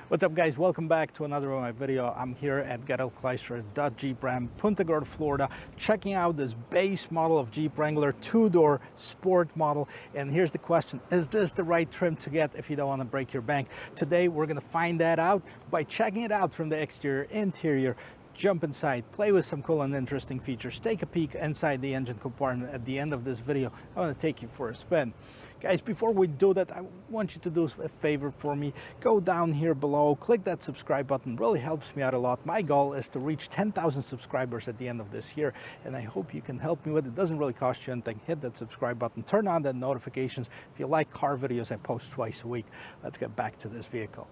What's up, guys? Welcome back to another of my video. I'm here at Jeep Ram, Punta Gorda, Florida, checking out this base model of Jeep Wrangler two-door sport model. And here's the question: is this the right trim to get if you don't want to break your bank? Today we're going to find that out by checking it out from the exterior, interior, jump inside, play with some cool and interesting features, take a peek inside the engine compartment. At the end of this video, I want to take you for a spin. Guys, before we do that, I want you to do a favor for me. Go down here below, click that subscribe button. Really helps me out a lot. My goal is to reach 10,000 subscribers at the end of this year, and I hope you can help me with it. It doesn't really cost you anything. Hit that subscribe button, turn on the notifications. If you like car videos, I post twice a week. Let's get back to this vehicle.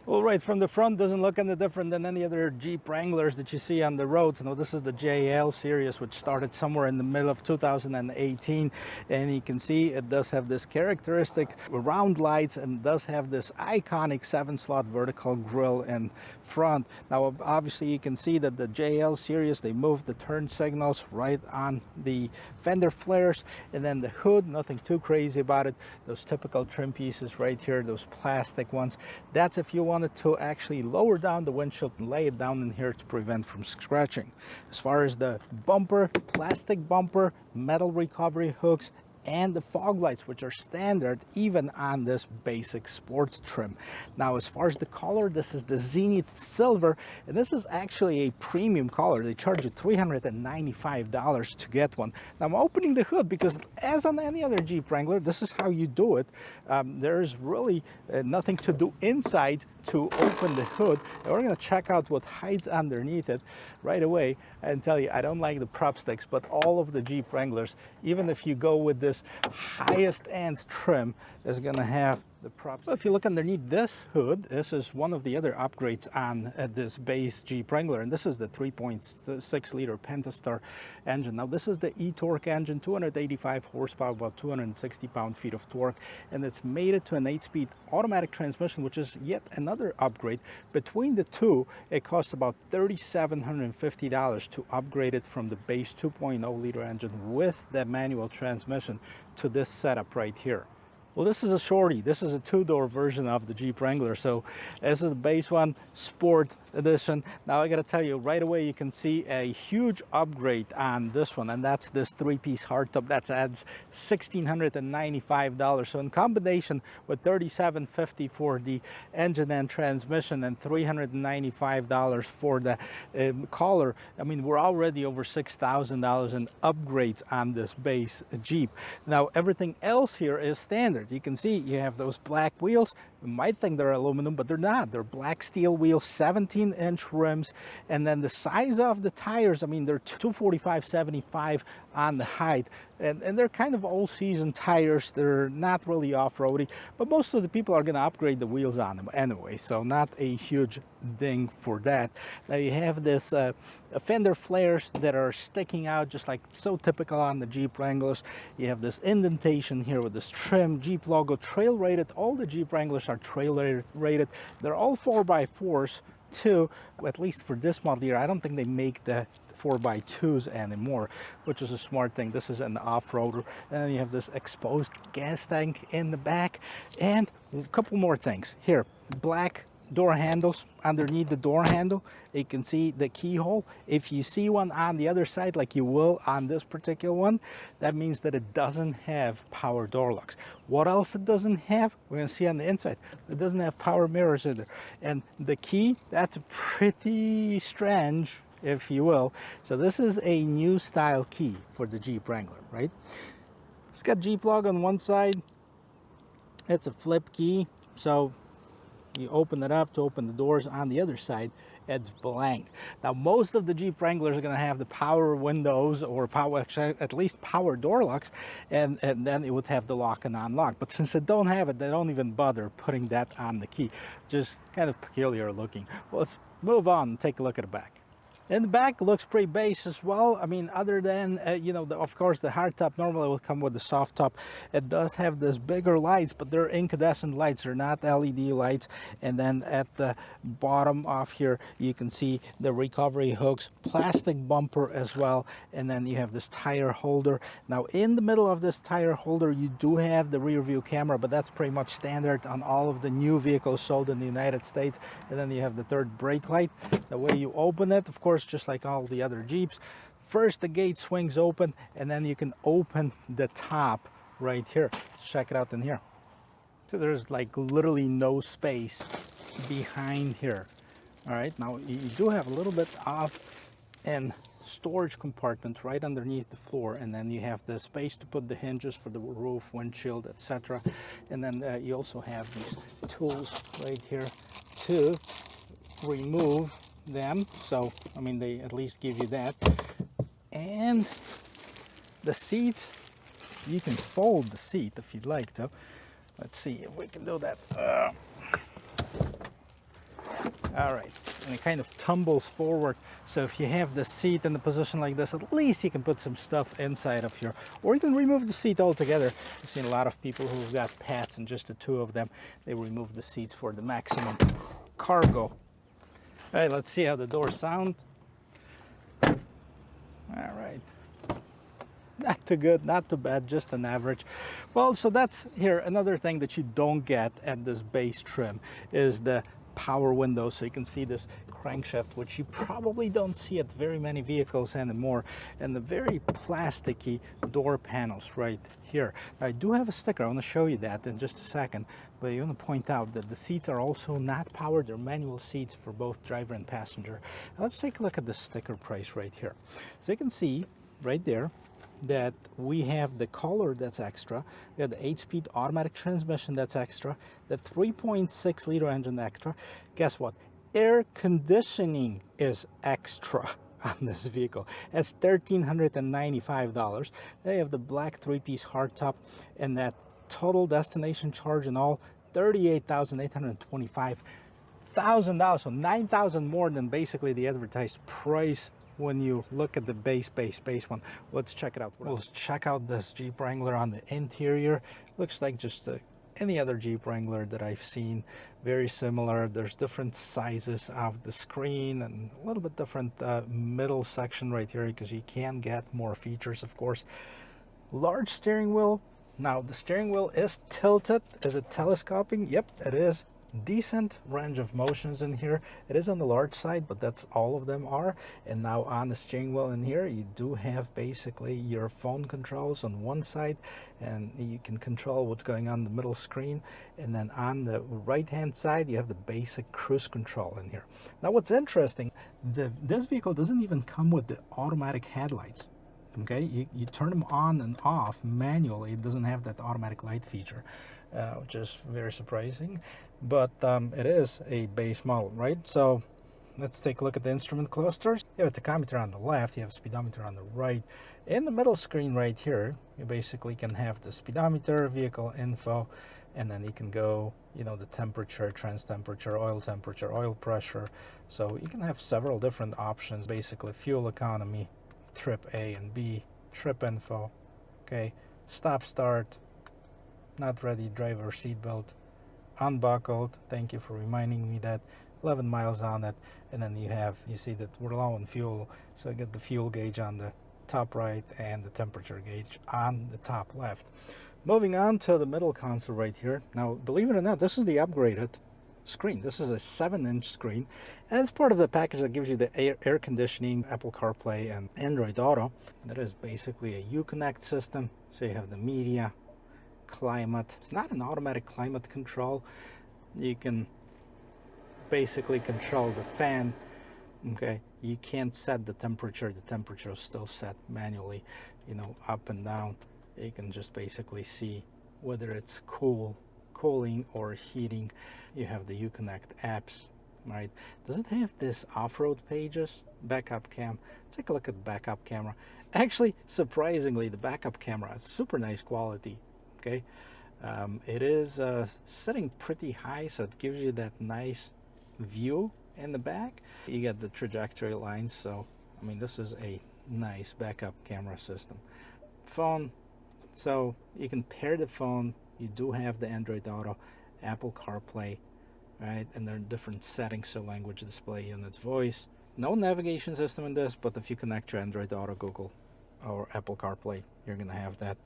Well, right from the front, doesn't look any different than any other Jeep Wranglers that you see on the roads. Now, this is the JL series, which started somewhere in the middle of 2018, and you can see it does have this characteristic round lights and does have this iconic 7-slot vertical grille in front. Now, obviously, you can see that the JL series, they moved the turn signals right on the fender flares, and then the hood, nothing too crazy about it. Those typical trim pieces right here, those plastic ones, that's if you wanted to actually lower down the windshield and lay it down in here to prevent from scratching. As far as the bumper, plastic bumper, metal recovery hooks, and the fog lights, which are standard even on this basic sport trim. Now, as far as the color, this is the Zynith Silver, and this is actually a premium color. They charge you $395 to get one. Now, I'm opening the hood because, as on any other Jeep Wrangler, this is how you do it. There's really nothing to do inside to open the hood. And we're going to check out what hides underneath it right away and tell you, I don't like the prop sticks, but all of the Jeep Wranglers, even if you go with this highest end trim, is going to have the props. If you look underneath this hood, this is one of the other upgrades on this base Jeep Wrangler, and this is the 3.6 liter Pentastar engine. Now, this is the eTorque engine, 285 horsepower, about 260 pound-feet of torque, and it's mated to an 8-speed automatic transmission, which is yet another upgrade. Between the two, it costs about $3,750 to upgrade it from the base 2.0 liter engine with the manual transmission to this setup right here. Well, this is a shorty. This is a two-door version of the Jeep Wrangler. So this is the base one, Sport Edition. Now, I got to tell you, right away, you can see a huge upgrade on this one, and that's this 3-piece hardtop. That adds $1,695. So in combination with $3,750 for the engine and transmission and $395 for the collar, I mean, we're already over $6,000 in upgrades on this base Jeep. Now, everything else here is standard. You can see you have those black wheels. You might think they're aluminum, but they're not. They're black steel wheels, 17-inch rims, and then the size of the tires, I mean, they're 245/75 on the height, and they're kind of all-season tires. They're not really off-roady, but most of the people are going to upgrade the wheels on them anyway, so not a huge ding for that. Now, you have this fender flares that are sticking out, just like so typical on the Jeep Wranglers. You have this indentation here with this trim, Jeep logo, trail rated. All the Jeep Wranglers are trail rated. They're all 4x4s too, at least for this model here. I don't think they make the 4x2s anymore, which is a smart thing. This is an off-roader, and then you have this exposed gas tank in the back, and a couple more things here. Black door handles. Underneath the door handle, you can see the keyhole. If you see one on the other side, like you will on this particular one, that means that it doesn't have power door locks. What else it doesn't have? We're going to see on the inside. It doesn't have power mirrors either. And the key, that's pretty strange. if you will. So this is a new style key for the Jeep Wrangler, right? It's got Jeep log on one side. It's a flip key, so you open it up to open the doors. On the other side, it's blank. Now, most of the Jeep Wranglers are going to have the power windows or power, at least power door locks, and then it would have the lock and unlock. But since they don't have it, they don't even bother putting that on the key. Just kind of peculiar looking. Well, let's move on and take a look at the back. In the back, looks pretty base as well. I mean, other than, you know, of course, the hardtop normally will come with the soft top. It does have this bigger lights, but they're incandescent lights. They're not LED lights. And then at the bottom of here, you can see the recovery hooks, plastic bumper as well. And then you have this tire holder. Now, in the middle of this tire holder, you do have the rear view camera, but that's pretty much standard on all of the new vehicles sold in the United States. And then you have the third brake light. The way you open it, of course, just like all the other Jeeps, first the gate swings open, and then you can open the top right here. Check it out in here. So there's like literally no space behind here. All right, now you do have a little bit of an storage compartment right underneath the floor, and then you have the space to put the hinges for the roof, windshield, etc. And then you also have these tools right here to remove them. So I mean, they at least give you that. And the seats, you can fold the seat if you'd like to. Let's see if we can do that. All right, and it kind of tumbles forward. So if you have the seat in the position like this, at least you can put some stuff inside of here. Or you can remove the seat altogether. I've seen a lot of people who've got pets and just the two of them, they remove the seats for the maximum cargo. All right, let's see how the doors sound. All right. Not too good, not too bad, just an average. Well, so that's here. Another thing that you don't get at this base trim is the power window. So you can see this crankshaft, which you probably don't see at very many vehicles anymore, and the very plasticky door panels right here. Now, I do have a sticker. I want to show you that in just a second, but I want to point out that the seats are also not powered. They're manual seats for both driver and passenger. Now, let's take a look at the sticker price right here. So you can see right there that we have the color that's extra, we have the 8-speed automatic transmission that's extra, the 3.6 liter engine extra. Guess what? Air conditioning is extra on this vehicle. That's $1,395. They have the black 3-piece hardtop, and that total destination charge and all, $38,825. $1,000, so $9,000 more than basically the advertised price when you look at the base one. Let's check it out. Let's check out this Jeep Wrangler on the interior. Looks like just any other Jeep Wrangler that I've seen. Very similar. There's different sizes of the screen and a little bit different middle section right here, because you can get more features, of course. Large steering wheel. Now the steering wheel is tilted. Is it telescoping? Yep, it is. Decent range of motions in here. It is on the large side, but that's all of them are. And now on the steering wheel in here, you do have basically your phone controls on one side, and you can control what's going on in the middle screen. And then on the right hand side, you have the basic cruise control in here. Now what's interesting, this vehicle doesn't even come with the automatic headlights. Okay, you turn them on and off manually. It doesn't have that automatic light feature, which is very surprising. But it is a base model, right? So let's take a look at the instrument clusters. You have a tachometer on the left, you have a speedometer on the right. In the middle screen right here, you basically can have the speedometer, vehicle info, and then you can go, you know, the temperature, trans temperature, oil pressure. So you can have several different options, basically fuel economy, trip A and B, trip info, okay, stop start, not ready, driver seatbelt, unbuckled, thank you for reminding me that, 11 miles on it. And then you see that we're low on fuel, so you get the fuel gauge on the top right and the temperature gauge on the top left. Moving on to the middle console right here. Now, believe it or not, this is the upgraded screen. This is a 7-inch screen, and it's part of the package that gives you the air conditioning, Apple CarPlay, and Android Auto. That is basically a Uconnect system. So you have the media, climate. It's not an automatic climate control. You can basically control the fan. Okay, you can't set the temperature is still set manually, you know, up and down. You can just basically see whether it's cooling or heating. You have the Uconnect apps, right? Does it have this off-road pages? Backup cam. Take a look at the backup camera. Actually, surprisingly, the backup camera is super nice quality. Okay, it is setting pretty high, so it gives you that nice view in the back. You get the trajectory lines, so I mean, this is a nice backup camera system. Phone, so you can pair the phone. You do have the Android Auto, Apple CarPlay, right? And there are different settings, so language, display units, voice. No navigation system in this, but if you connect your Android Auto, Google, or Apple CarPlay, you're gonna have that.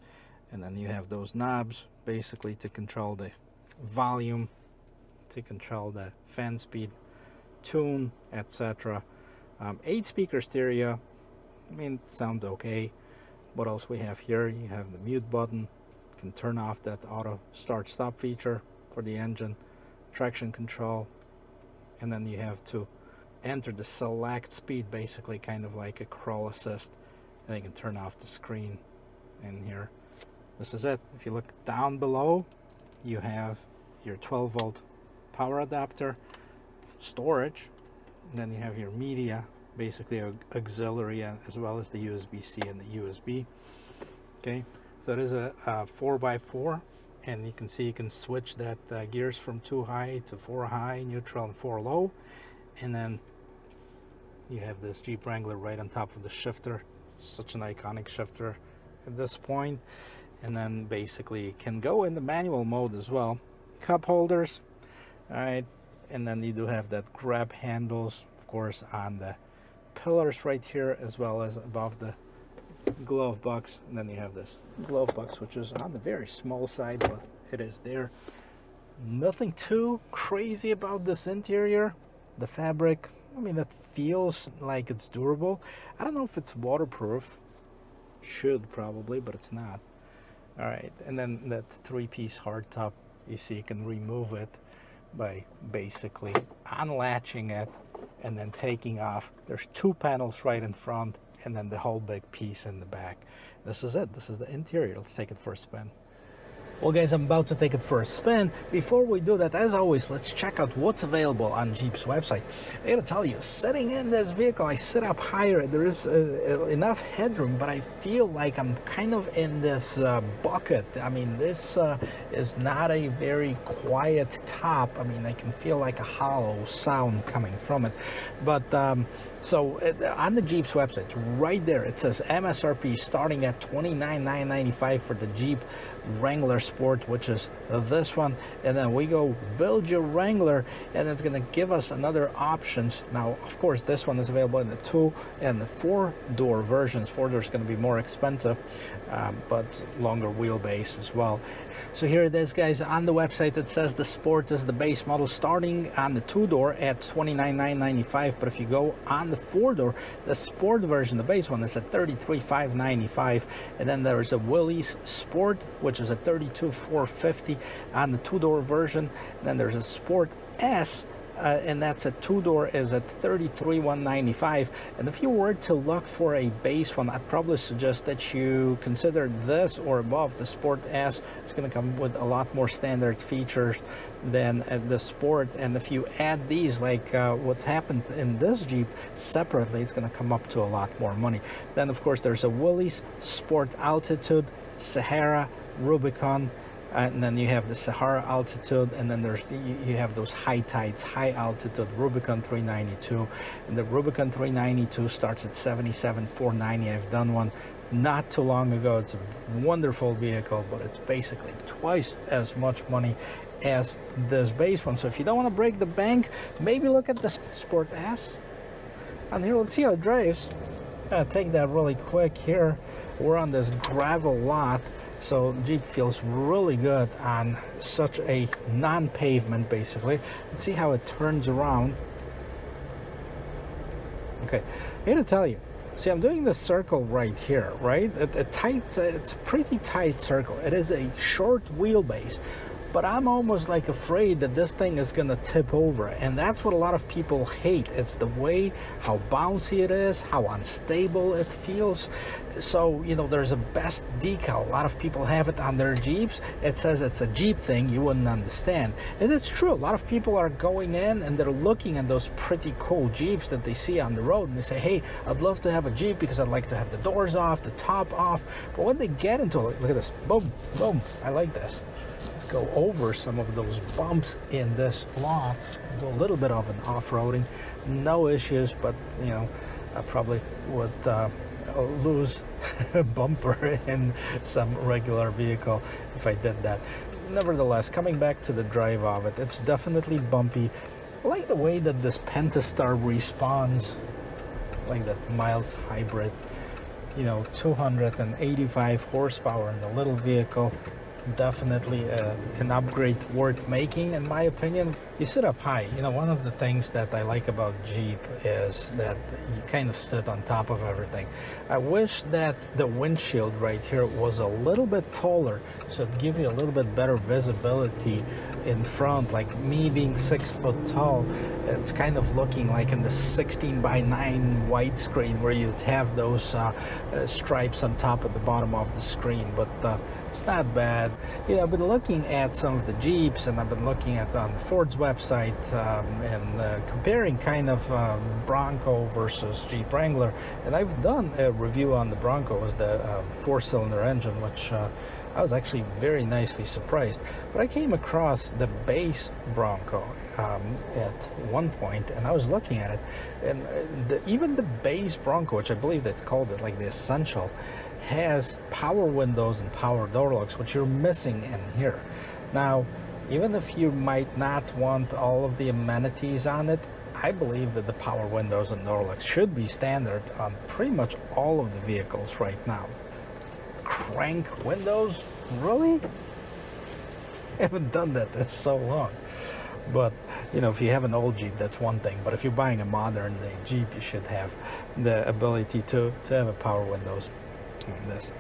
And then you have those knobs basically to control the volume, to control the fan speed, tune, etc. 8-speaker stereo. I mean, it sounds okay. What else we have here? You have the mute button. You can turn off that auto start stop feature for the engine, traction control, and then you have to enter the select speed, basically kind of like a crawl assist, and you can turn off the screen in here. This is it. If you look down below, you have your 12-volt power adapter, storage, and then you have your media, basically auxiliary, as well as the USB-C and the USB. Okay, so it is a 4x4, and you can see you can switch that gears from 2 high to 4 high, neutral, and 4 low. And then you have this Jeep Wrangler right on top of the shifter. Such an iconic shifter at this point. And then basically you can go in the manual mode as well. Cup holders, all right, and then you do have that grab handles, of course, on the pillars right here, as well as above the glove box. And then you have this glove box, which is on the very small side, but it is there. Nothing too crazy about this interior. The fabric, I mean, it feels like it's durable. I don't know if it's waterproof. Should probably, but it's not. All right, and then that 3-piece hardtop, you see you can remove it by basically unlatching it and then taking off. There's 2 panels right in front, and then the whole big piece in the back. This is it. This is the interior. Let's take it for a spin. Well, guys, I'm about to take it for a spin. Before we do that, as always, let's check out what's available on Jeep's website. I gotta tell you, sitting in this vehicle, I sit up higher. There is enough headroom, but I feel like I'm kind of in this bucket. I mean, this is not a very quiet top. I mean, I can feel like a hollow sound coming from it. But so on the Jeep's website, right there, it says MSRP starting at $29,995 for the Jeep Wrangler Sport, which is this one. And then we go build your Wrangler, and it's going to give us another options. Now, of course, this one is available in the 2 and the 4-door versions. 4-door is going to be more expensive, but longer wheelbase as well. So here it is, guys. On the website, it says the Sport is the base model starting on the 2-door at $29,995. But if you go on the 4-door, the Sport version, the base one, is at $33,595. And then there's a Willys Sport, which is at $32,450 on the 2-door version. And then there's a Sport S, and that's a 2-door, is at $33,195. And if you were to look for a base one, I'd probably suggest that you consider this or above. The Sport S is going to come with a lot more standard features than the Sport. And if you add these, like what happened in this Jeep separately, it's going to come up to a lot more money. Then, of course, there's a Willys Sport Altitude, Sahara, Rubicon, and then you have the Sahara Altitude, and then there's you have those high tides, high altitude Rubicon 392, and the Rubicon 392 starts at $77,490. I've done one not too long ago. It's a wonderful vehicle, but it's basically twice as much money as this base one. So if you don't want to break the bank, maybe look at the Sport S. And here, let's see how it drives. I'll take that really quick here. We're on this gravel lot, so Jeep feels really good on such a non-pavement, basically. Let's see how it turns around. Okay, I gotta tell you, see, I'm doing this circle right here, right? It's a pretty tight circle. It is a short wheelbase, but I'm almost like afraid that this thing is gonna tip over, and that's what a lot of people hate. It's the way how bouncy it is, how unstable it feels. So, you know, there's a best decal. A lot of people have it on their Jeeps. It says it's a Jeep thing, you wouldn't understand. And it's true, a lot of people are going in and they're looking at those pretty cool Jeeps that they see on the road, and they say, hey, I'd love to have a Jeep because I'd like to have the doors off, the top off. But when they get into it, look at this, boom, boom, I like this. Let's go over some of those bumps in this lot, do a little bit of an off-roading, no issues, but you know, I probably would lose a bumper in some regular vehicle if I did that. Nevertheless, coming back to the drive of it, it's definitely bumpy. I like the way that this Pentastar responds, like that mild hybrid, you know, 285 horsepower in the little vehicle. Definitely an upgrade worth making, in my opinion. You sit up high. You know, one of the things that I like about Jeep is that you kind of sit on top of everything. I wish that the windshield right here was a little bit taller, so it'd give you a little bit better visibility in front. Like me being 6 foot tall, it's kind of looking like in the 16:9 widescreen where you'd have those stripes on top at the bottom of the screen, but it's not bad. You know, I've been looking at some of the Jeeps, and I've been looking at on the Ford's website and comparing kind of Bronco versus Jeep Wrangler, and I've done a review on the Bronco as the 4-cylinder engine, which I was actually very nicely surprised. But I came across the base Bronco at one point, and I was looking at it, and even the base Bronco, which I believe that's called it, like the Essential, has power windows and power door locks, which you're missing in here. Now, even if you might not want all of the amenities on it, I believe that the power windows and door locks should be standard on pretty much all of the vehicles right now. Crank windows? Really? I haven't done that in so long. But, you know, if you have an old Jeep, that's one thing. But if you're buying a modern day Jeep, you should have the ability to have a power windows on this.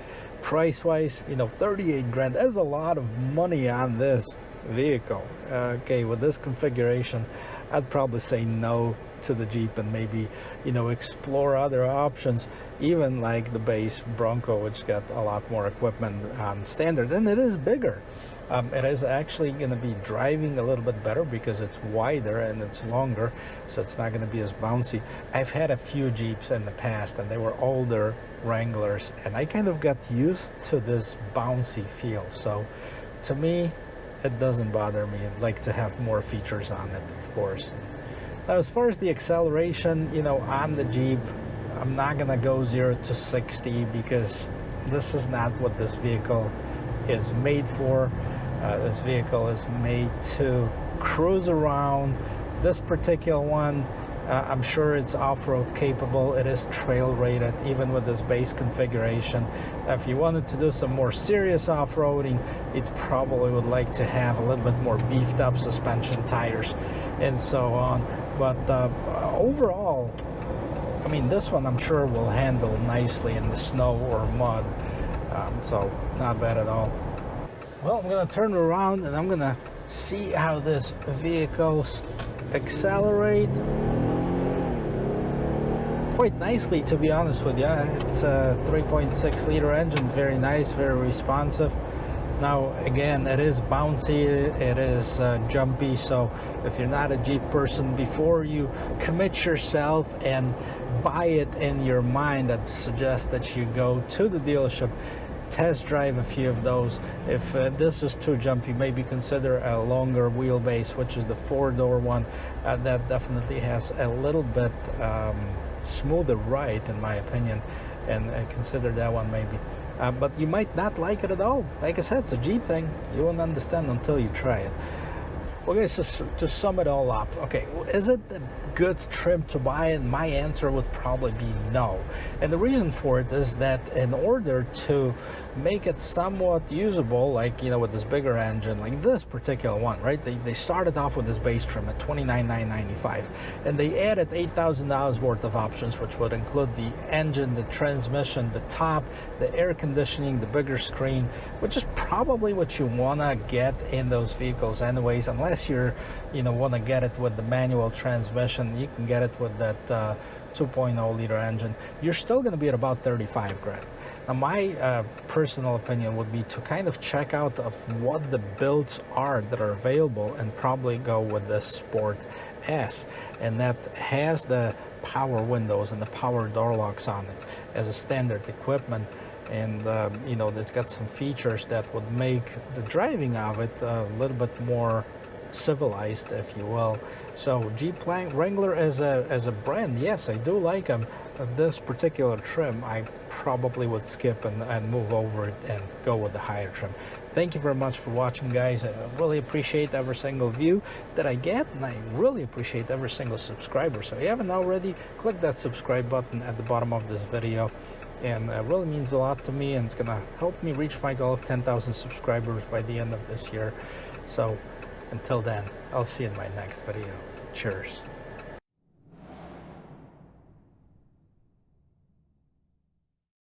Price-wise, you know, 38 grand. That's a lot of money on this vehicle. Okay, with this configuration, I'd probably say no to the Jeep and maybe, you know, explore other options, even like the base Bronco, which got a lot more equipment on standard, and it is bigger. It is actually going to be driving a little bit better because it's wider and it's longer, so it's not going to be as bouncy. I've had a few Jeeps in the past, and they were older Wranglers, and I kind of got used to this bouncy feel. So to me, it doesn't bother me. I'd like to have more features on it, of course. Now, as far as the acceleration, you know, on the Jeep, I'm not going to go 0 to 60 because this is not what this vehicle is made for. This vehicle is made to cruise around. This particular one, I'm sure it's off-road capable. It is trail rated, even with this base configuration. If you wanted to do some more serious off-roading, it probably would like to have a little bit more beefed up suspension, tires, and so on. But overall, I mean, this one I'm sure will handle nicely in the snow or mud. So not bad at all. Well, I'm going to turn around and I'm going to see how this vehicle's accelerate. Quite nicely, to be honest with you. It's a 3.6 liter engine, very nice, very responsive. Now, again, it is bouncy, it is jumpy, so if you're not a Jeep person, before you commit yourself and buy it in your mind, I'd suggest that you go to the dealership, test drive a few of those. If this is too jumpy, maybe consider a longer wheelbase, which is the 4-door one. That definitely has a little bit smoother ride, in my opinion, and consider that one maybe. But you might not like it at all. Like I said, it's a Jeep thing. You won't understand until you try it. Okay, so to sum it all up, okay, is it a good trim to buy? And my answer would probably be no. And the reason for it is that in order to make it somewhat usable, like, you know, with this bigger engine, like this particular one, right? They started off with this base trim at $29,995, and they added $8,000 worth of options, which would include the engine, the transmission, the top, the air conditioning, the bigger screen, which is probably what you want to get in those vehicles anyways, unless you're, you know, want to get it with the manual transmission. You can get it with that 2.0 liter engine. You're still going to be at about 35 grand. Now, my personal opinion would be to kind of check out of what the builds are that are available and probably go with the Sport S, and that has the power windows and the power door locks on it as a standard equipment. And you know, it's got some features that would make the driving of it a little bit more civilized, if you will. So Jeep Wrangler as a brand, yes, I do like them. This particular trim, I probably would skip and move over it and go with the higher trim. Thank you very much for watching, guys. I really appreciate every single view that I get, and I really appreciate every single subscriber. So if you haven't already, click that subscribe button at the bottom of this video, and it really means a lot to me, and it's gonna help me reach my goal of 10,000 subscribers by the end of this year. So until then, I'll see you in my next video. Cheers.